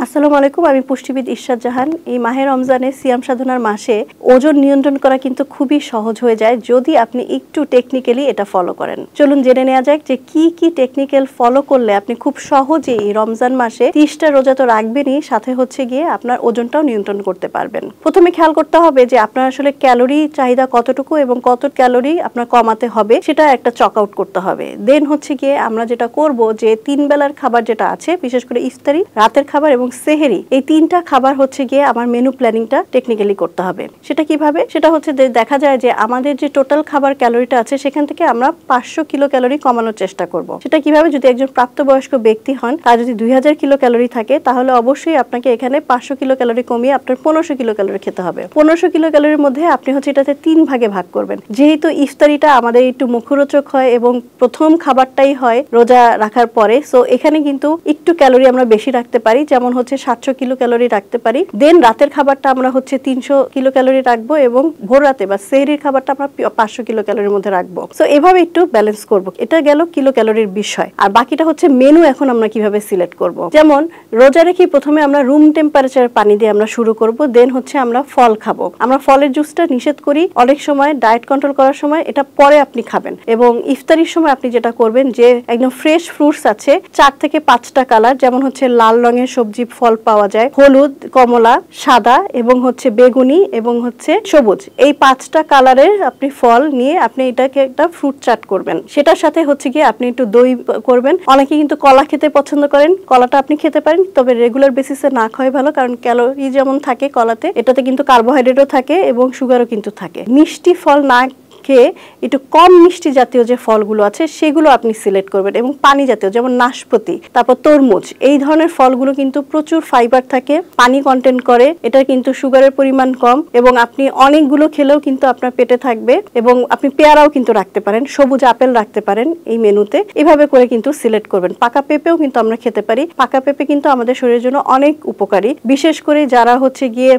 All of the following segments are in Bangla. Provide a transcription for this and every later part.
আসসালামু আলাইকুম, আমি পুষ্টিবিদ ইরশাদ জাহান। এই মাহে রমজানে সিয়াম সাধনার মাসে ওজন নিয়ন্ত্রণ করা কিন্তু খুবই সহজ হয়ে যায় যদি আপনি একটু টেকনিক্যালি এটা ফলো করেন। চলুন জেনে নেওয়া যাক যে কি কি টেকনিক্যাল ফলো করলে আপনি খুব সহজেই রমজান মাসে 30টা রোজা তো রাখবেনই, সাথে হচ্ছে গিয়ে আপনার ওজনটাও নিয়ন্ত্রণ করতে পারবেন। প্রথমে খেয়াল করতে হবে যে আপনার আসলে ক্যালোরি চাহিদা কতটুকু এবং কত ক্যালোরি আপনার কমাতে হবে সেটা একটা চক আউট করতে হবে। দেন হচ্ছে গিয়ে আমরা যেটা করব যে 3 বেলার খাবার যেটা আছে, বিশেষ করে ইফতারি, রাতের খাবার এবং সেহেরি, এই 3টা খাবার হচ্ছে গিয়ে আমার মেনু প্ল্যানিংটা টেকনিক্যালি করতে হবে। সেটা কিভাবে? সেটা হচ্ছে দেখা যায় যে আমাদের যে টোটাল খাবার ক্যালোরিটা আছে সেখান থেকে আমরা 500 কিলো ক্যালোরি কমানোর চেষ্টা করব। সেটা কিভাবে? যদি একজন প্রাপ্তবয়স্ক ব্যক্তি হন, তার যদি 2000 কিলো ক্যালোরি থাকে, তাহলে অবশ্যই আপনাকে এখানে 500 কিলো ক্যালোরি কমিয়ে আপনার 1500 কিলো ক্যালোরি খেতে হবে। 1500 কিলো ক্যালোরির মধ্যে আপনি হচ্ছে এটাতে 3 ভাগে ভাগ করবেন। যেহেতু ইফতারিটা আমাদের একটু মুখরোচক হয় এবং প্রথম খাবারটাই হয় রোজা রাখার পরে, সো এখানে কিন্তু একটু ক্যালোরি আমরা বেশি রাখতে পারি, যেমন হচ্ছে 700 কিলো ক্যালোরি রাখতে পারি। দেন রাতের খাবারটা আমরা হচ্ছে 300 কিলো ক্যালোরি রাখবো এবং ভোর রাতে বা সেহরির খাবারটা আমরা 500 কিলো ক্যালোরির মধ্যে রাখবো। সো এভাবে একটু ব্যালেন্স করব। এটা গেল কিলো ক্যালোরির বিষয়। আর বাকিটা হচ্ছে মেনু এখন আমরা কিভাবে সিলেক্ট করব। যেমন রোজা রেখে প্রথমে আমরা রুম টেম্পারেচার পানি দিয়ে আমরা শুরু করব। দেন হচ্ছে আমরা ফল খাবো। আমরা ফলের জুসটা নিষেধ করি অনেক সময় ডায়েট কন্ট্রোল করার সময়, এটা পরে আপনি খাবেন। এবং ইফতারির সময় আপনি যেটা করবেন যে একদম ফ্রেশ ফ্রুটস আছে 4 থেকে 5টা কালার, যেমন হচ্ছে লাল রঙের সবজি ফল পাওয়া যায়, হলুদ, কমলা, সাদা এবং হচ্ছে বেগুনি এবং হচ্ছে সবুজ, এই 5টা কালারের আপনি ফল নিয়ে আপনি এটাকে একটা ফ্রুট চাট করবেন। সেটার সাথে হচ্ছে গিয়ে আপনি একটু দই করবেন। অনেকে কিন্তু কলা খেতে পছন্দ করেন, কলাটা আপনি খেতে পারেন, তবে রেগুলার বেসিসে না খাওয়াই ভালো, কারণ ক্যালোরি যেমন থাকে কলাতে, এটাতে কিন্তু কার্বোহাইড্রেটও থাকে এবং সুগারও কিন্তু থাকে। মিষ্টি ফল না খেয়ে একটু কম মিষ্টি জাতীয় যে ফলগুলো আছে সেগুলো আপনি সিলেক্ট করবেন, এবং পানি জাতীয় যেমন নাশপাতি, তারপর তরমুজ, এই ধরনের ফলগুলো কিন্তু প্রচুর ফাইবার থাকে, পানি কন্টেন্ট করে, এটা কিন্তু সুগারের পরিমাণ কম এবং আপনি অনেকগুলো খেলেও কিন্তু আপনার পেটে থাকবে। এবং আপনি পেয়ারাও কিন্তু রাখতে পারেন, সবুজ আপেল রাখতে পারেন এই মেনুতে। এভাবে করে কিন্তু সিলেক্ট করবেন। পাকা পেঁপেও কিন্তু আমরা খেতে পারি। পাকা পেঁপে কিন্তু আমাদের শরীরের জন্য অনেক উপকারী, বিশেষ করে যারা হচ্ছে গিয়ে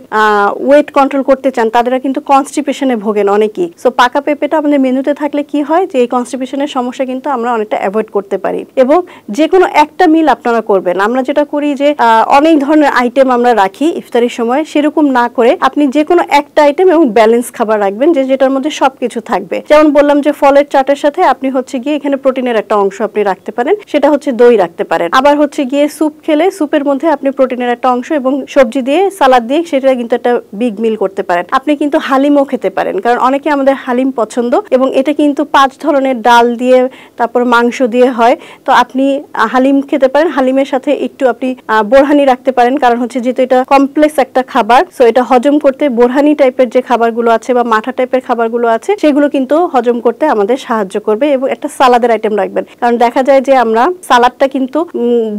ওয়েট কন্ট্রোল করতে চান তারা কিন্তু কনস্টিপেশনে ভোগেন অনেকেই। সো পাকা পেঁপেটা আমাদের মেনুতে থাকলে কি হয় যে এই কনস্টিপেশনের সমস্যা কিন্তু আমরা অনেকটা অ্যাভয়েড করতে পারি। এবং যে কোনো একটা মিল আপনারা করবেন। আমরা যেটা করি যে অনেক ধরনের আইটেম আমরা রাখি ইফতারির সময়, সেরকম না করে আপনি যে কোনো একটা আইটেম এবং ব্যালেন্স খাবার রাখবেন, যেটার মধ্যে সবকিছু থাকবে। যেমন বললাম যে ফলের চাটের সাথে আপনি হচ্ছে গিয়ে এখানে প্রোটিনের একটা অংশ আপনি রাখতে পারেন, সেটা হচ্ছে দই রাখতে পারেন। আবার হচ্ছে গিয়ে স্যুপ খেলে স্যুপের মধ্যে আপনি প্রোটিনের একটা অংশ এবং সবজি দিয়ে সালাদ দিয়ে সেটা কিন্তু একটা বিগ মিল করতে পারেন। আপনি কিন্তু হালিমও খেতে পারেন, কারণ অনেকে আমাদের হালিম পছন্দ এবং এটা কিন্তু 5 ধরনের ডাল দিয়ে তারপর মাংস দিয়ে হয়। তো আপনি হালিম খেতে পারেন। হালিমের সাথে একটু আপনি বোরহানি রাখতে পারেন, কারণ হচ্ছে যেহেতু এটা কমপ্লেক্স একটা খাবার, সো এটা হজম করতে বোরহানি টাইপের যে খাবারগুলো আছে বা মাঠা টাইপের খাবারগুলো আছে সেগুলো কিন্তু হজম করতে আমাদের সাহায্য করবে। এবং একটা সালাদের আইটেম রাখবেন, কারণ দেখা যায় যে আমরা সালাদটা কিন্তু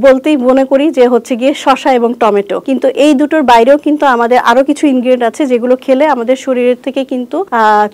বলতেই মনে করি যে হচ্ছে গিয়ে শসা এবং টমেটো, কিন্তু এই দুটোর বাইরেও কিন্তু আমাদের আরো কিছু ইনগ্রেডিয়েন্ট আছে যেগুলো খেলে আমাদের শরীরের থেকে কিন্তু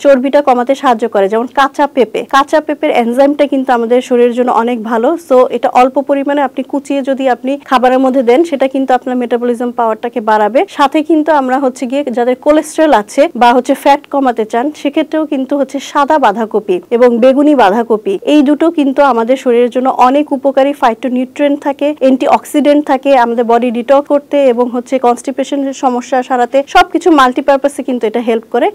চর্বিটা কমাতে সাহায্য করে। যেমন কাঁচা পেঁপে, কাঁচা পেঁপের এনজাইমটা কিন্তু আমাদের শরীরের জন্য অনেক ভালো। সো এটা অল্প পরিমাণে আপনি কুচিয়ে যদি আপনি খাবারের মধ্যে দেন সেটা কিন্তু আপনার মেটাবলিজম পাওয়ারটাকে বাড়াবে। সাথে কিন্তু আমরা হচ্ছে গিয়ে যাদের কোলেস্টেরল আছে বা হচ্ছে ফ্যাট কমাতে চান, সেক্ষেত্রেও কিন্তু হচ্ছে সাদা বাঁধাকপি এবং বেগুনি বাঁধাকপি, এই দুটো কিন্তু আমাদের শরীরের জন্য অনেক উপকারী। ফাইটোনিউট্রিয়েন্ট থাকে, অ্যান্টিঅক্সিডেন্ট থাকে, আমাদের বডি ডিটক্স করতে এবং হচ্ছে কনস্টিপেশনের সমস্যা সারাতে সবকিছু মাল্টিপারপাসে কিন্তু এটা হেল্প করে।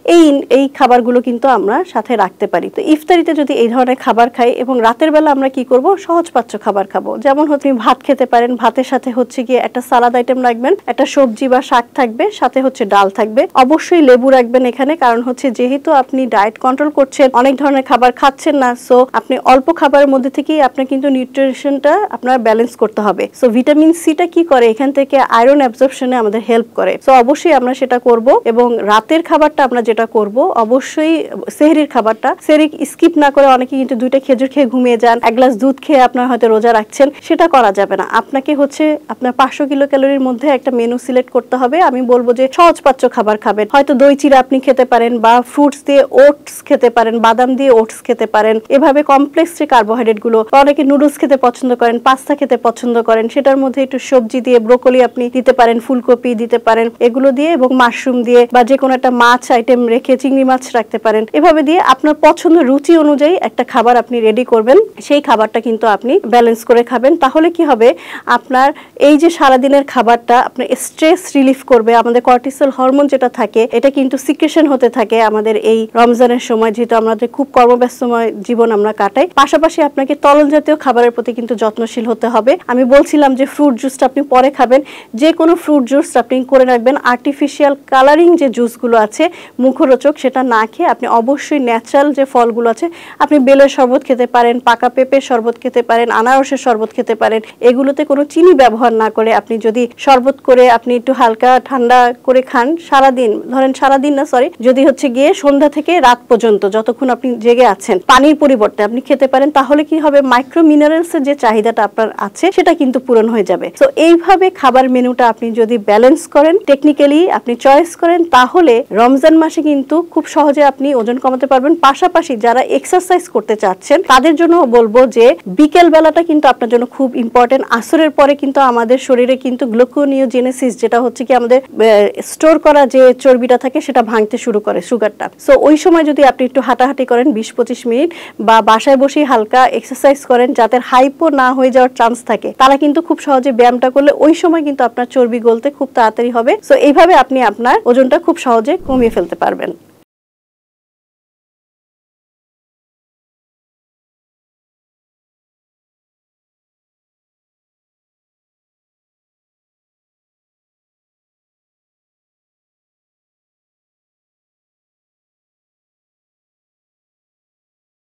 এই খাবারগুলো কিন্তু আমরা সাথে রাখতে পারি। তো ইফতারিতে যদি এই ধরনের খাবার খাই এবং রাতের বেলা আমরা কি করব, সহজপাচ্য খাবার খাবো। যেমন হচ্ছে ভাত খেতে পারেন, ভাতের সাথে হচ্ছে গিয়ে একটা সালাদ আইটেম রাখবেন, একটা সবজি বা শাক থাকবে, সাথে হচ্ছে ডাল থাকবে, অবশ্যই লেবু রাখবেন এখানে, কারণ হচ্ছে যেহেতু আপনি ডায়েট কন্ট্রোল করছেন, অনেক ধরনের খাবার খাচ্ছেন না, সো আপনি অল্প খাবারের মধ্যে থেকেই আপনার কিন্তু নিউট্রিশনটা আপনার ব্যালেন্স করতে হবে। সো ভিটামিন সিটা কি করে, এখান থেকে আয়রন অ্যাবজর্পশনে আমাদের হেল্প করে। সো অবশ্যই আমরা সেটা করব। এবং রাতের খাবারটা আমরা যেটা করব, অবশ্যই সেহরির খাবারটা সেহরি স্কিপ না করে অনেকে কিন্তু 2টা খেজুর খেয়ে ঘুমিয়ে যান, 1 গ্লাস দুধ খেয়ে আপনার হয়তো রোজা রাখছেন, সেটা করা যাবে না। আপনাকে হচ্ছে আপনার 500 কিলো ক্যালোরির মধ্যে একটা মেনু সিলেক্ট করতে হবে। আমি বলবো যে সহজপাচ্য খাবার খাবেন, হয়তো দই চিড়া আপনি খেতে পারেন বা ফ্রুটস দিয়ে ওটস খেতে পারেন, বাদাম দিয়ে ওটস খেতে পারেন। এভাবে কমপ্লেক্স যে কার্বোহাইড্রেট গুলো, অনেকে নুডলস খেতে পছন্দ করেন, পাস্তা খেতে পছন্দ করেন, সেটার মধ্যে একটু সবজি দিয়ে ব্রোকলি আপনি দিতে পারেন, ফুলকপি দিতে পারেন, এগুলো দিয়ে এবং মাশরুম দিয়ে বা যে কোনো একটা মাছ আইটেম রেখে চিংড়ি মাছ রাখতে পারেন। এভাবে দিয়ে আপনার পছন্দ রুচি অনুযায়ী একটা খাবার আপনি রেডি করবেন, সেই খাবারটা কিন্তু আপনি ব্যালেন্স করে খাবেন। তাহলে কি হবে, আপনার এই যে সারাদিনের খাবারটা আপনার স্ট্রেস রিলিফ করবে। আমাদের কর্টিসল হরমোন যেটা থাকে এটা কিন্তু সিক্রেশন হতে থাকে আমাদের এই রমজানের সময়, যেহেতু আমাদের খুব কর্মব্যস্তময় জীবন আমরা কাটাই। পাশাপাশি আপনাকে তরল জাতীয় খাবারের প্রতি কিন্তু যত্নশীল হতে হবে। আমি বলছিলাম যে ফ্রুট জুসটা আপনি পরে খাবেন, যে কোনো ফ্রুট জুস আপনি করে রাখবেন। আর্টিফিশিয়াল কালারিং যে জুসগুলো আছে মুখরোচক, সেটা না খেয়ে আপনি অবশ্যই ন্যাচারাল যে ফলগুলো আছে, আপনি বেলের শরবত খেতে পারেন, পাকা পেঁপের শরবত খেতে পারেন, আনারসের শরবত খেতে পারেন। এগুলোতে কোনো চিনি ব্যবহার না করে আপনি যদি শরবত করে আপনি একটু হালকা ঠান্ডা করে খান সারাদিন, ধরেন সারাদিন না সরি, যদি হচ্ছে গিয়ে সন্ধ্যা থেকে রাত পর্যন্ত যতক্ষণ আপনি জেগে আছেন পানির পরিবর্তে আপনি খেতে পারেন, তাহলে কি হবে, মাইক্রো মিনারেলসের যে চাহিদাটা আপনার আছে সেটা কিন্তু পূরণ হয়ে যাবে। তো এইভাবে খাবার মেনুটা আপনি যদি ব্যালেন্স করেন, টেকনিক্যালি আপনি চয়েস করেন, তাহলে রমজান মাসে কিন্তু খুব সহজে আপনি ওজন কমাতে পারবেন। পাশাপাশি যারা এক্সারসাইজ করতে চাচ্ছেন তাদের জন্য বলবো যে বিকেল বেলাটা কিন্তু আপনার জন্য খুব ইম্পর্টেন্ট। আসরের পরে কিন্তু আমাদের শরীরে কিন্তু গ্লুকোনিওজেনেসিস, যেটা হচ্ছে কি আমাদের স্টোর করা যে চর্বিটা থাকে সেটা ভাঙতে শুরু করে, সুগারটা। সো ওই সময় যদি আপনি একটু হাঁটাহাঁটি করেন 20-25 মিনিট, বা বাসায় বসেই হালকা এক্সারসাইজ করেন, যাদের হাইপো না হয়ে যাওয়ার চান্স থাকে তারা কিন্তু খুব সহজে ব্যায়ামটা করলে ওই সময় কিন্তু আপনার চর্বি গলতে খুব তাড়াতাড়ি হবে। সো এইভাবে আপনি আপনার ওজনটা খুব সহজে কমিয়ে ফেলতে পারবেন।